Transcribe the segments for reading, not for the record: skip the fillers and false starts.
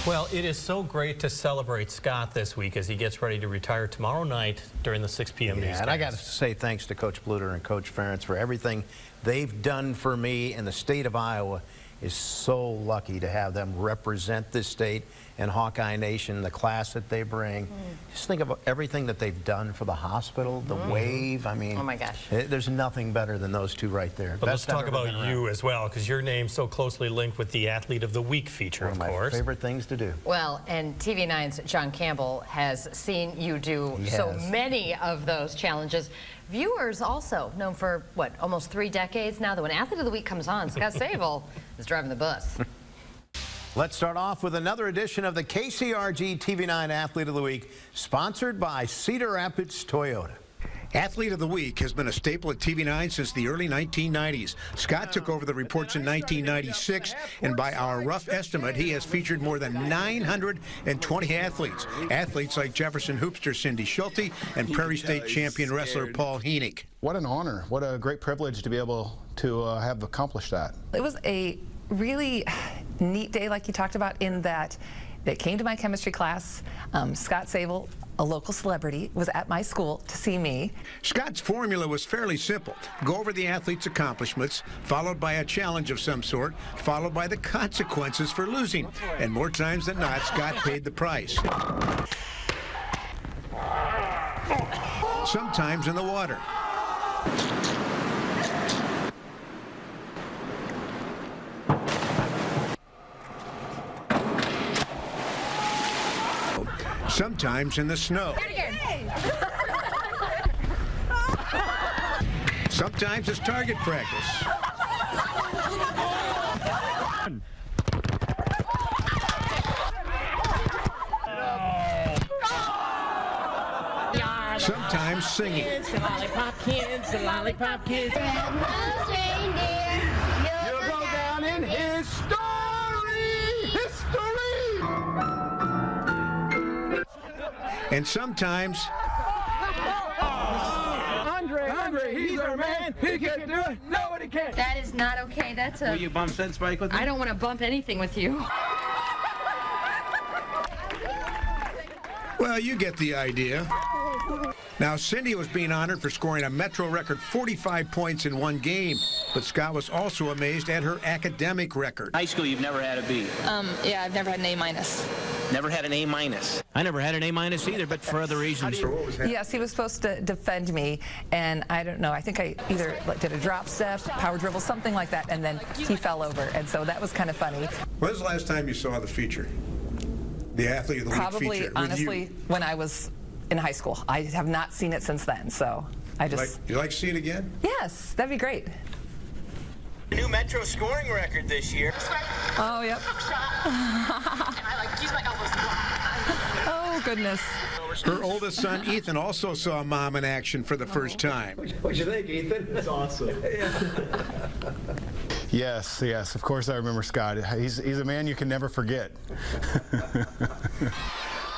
Well, it is so great to celebrate Scott this week as he gets ready to retire tomorrow night during the 6 p.m. news. And I got to say thanks to Coach Bluter and Coach Ferentz for everything they've done for me, and the state of Iowa is so lucky to have them represent this state and Hawkeye Nation, the class that they bring. Just think of everything that they've done for the hospital, the wave. I mean, oh my gosh, there's nothing better than those two right there. But let's talk about you as well, because your name's so closely linked with the Athlete of the Week feature, of course. One of my favorite things to do. Well, and TV9's John Campbell has seen you do so many of those challenges. Viewers also known for, what, almost 3 decades now, that when Athlete of the Week comes on, Scott Saville is driving the bus. Let's start off with another edition of the KCRG TV9 Athlete of the Week, sponsored by Cedar Rapids Toyota. Athlete of the Week has been a staple at TV9 since the early 1990s. Scott took over the reports in 1996, and by our rough estimate, he has featured more than 920 athletes. Athletes like Jefferson Hoopster Cindy Schulte and Prairie State champion wrestler Paul Henick. What an honor. What a great privilege to be able to have accomplished that. It was a really neat day, like you talked about, in that they came to my chemistry class. Scott Saville, a local celebrity, was at my school to see me. Scott's formula was fairly simple. Go over the athlete's accomplishments, followed by a challenge of some sort, followed by the consequences for losing. And more times than not, Scott paid the price. Sometimes in the water. Sometimes in the snow. Sometimes it's target practice. Sometimes singing. The lollipop kids, the lollipop kids. You'll go down in history. And sometimes... Andre, he's our man. He can do it. Nobody can. That is not okay. That's a... Will you bump Sense Spike with me? I don't want to bump anything with you. Well, you get the idea. Now, Cindy was being honored for scoring a Metro record 45 points in one game, but Scott was also amazed at her academic record. High school, you've never had a B. Yeah, I've never had an A-. Never had an A-. I never had an A- either, but for other reasons. Yes, he was supposed to defend me, and I don't know, I think I either did a drop step, power dribble, something like that, and then he fell over, and so that was kind of funny. When was the last time you saw the feature? The Athlete of the Week feature? Probably, honestly, when I was in high school. I have not seen it since then, so I just... You like to see it again? Yes, that'd be great. New Metro scoring record this year. Oh, yep. Oh, goodness. Her oldest son, Ethan, also saw Mom in action for the first time. What'd you think, Ethan? It's awesome. Yes, of course I remember Scott. He's a man you can never forget.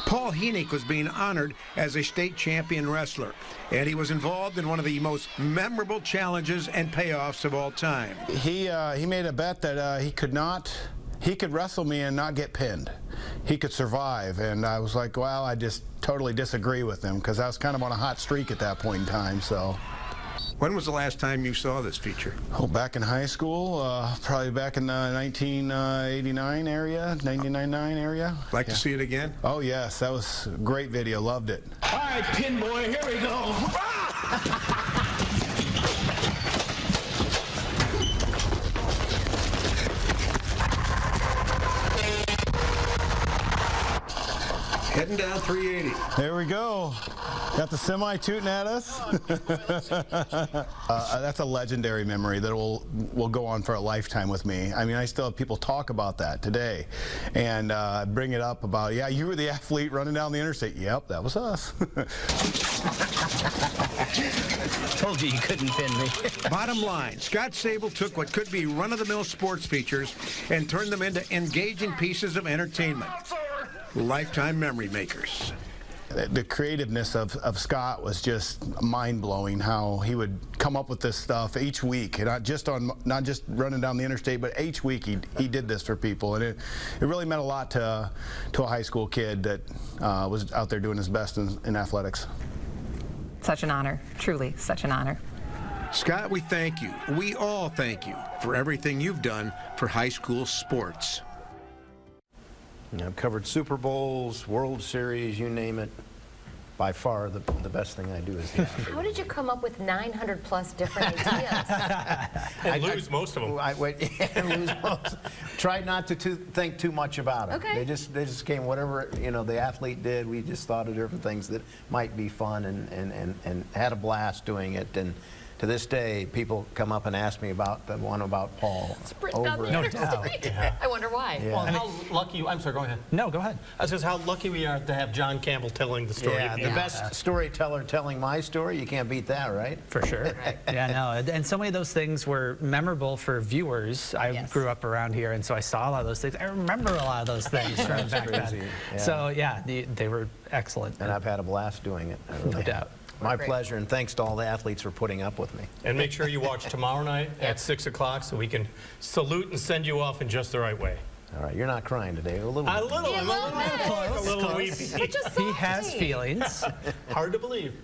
Paul Henick was being honored as a state champion wrestler, and he was involved in one of the most memorable challenges and payoffs of all time. He made a bet that he could wrestle me and not get pinned. He could survive, and I was like, well, I just totally disagree with him, because I was kind of on a hot streak at that point in time, so. When was the last time you saw this feature? Oh, back in high school, probably back in the 1989 area, 99 area. Like to see it again? Oh, yes, that was a great video, loved it. All right, Pin Boy, here we go. Heading down 380. There we go. Got the semi tooting at us. That's a legendary memory that will go on for a lifetime with me. I mean, I still have people talk about that today, and bring it up about, yeah, you were the athlete running down the interstate. Yep, that was us. Told you couldn't pin me. Bottom line, Scott Saville took what could be run-of-the-mill sports features and turned them into engaging pieces of entertainment. Lifetime memory makers. The creativeness of Scott was just mind-blowing. How he would come up with this stuff each week, and not just running down the interstate, but each week he did this for people, and it really meant a lot to a high school kid that was out there doing his best in athletics. Such an honor, truly such an honor. Scott, we thank you. We all thank you for everything you've done for high school sports. I've covered Super Bowls, World Series, you name it. By far, the best thing I do is the athlete. How did you come up with 900 plus different ideas? And lose most of them. Lose most. Tried not to think too much about it. Okay. They just came, whatever the athlete did, we just thought of different things that might be fun and had a blast doing it. And to this day, people come up and ask me about the one about Paul. Sprint down the interstate. Yeah. I wonder why. Yeah. Well, how lucky I'm sorry, go ahead. No, go ahead. I was just how lucky we are to have John Campbell telling the story. Yeah, the best storyteller telling my story. You can't beat that, right? For sure. Yeah, no, and so many of those things were memorable for viewers. I grew up around here, and so I saw a lot of those things. I remember a lot of those things from back then. Yeah. So yeah, they were excellent. And I've had a blast doing it. No doubt. My pleasure, and thanks to all the athletes for putting up with me. And make sure you watch tomorrow night at 6 o'clock so we can salute and send you off in just the right way. All right, you're not crying today. I'm a little A little weepy. Such a He has softie. feelings. Hard to believe.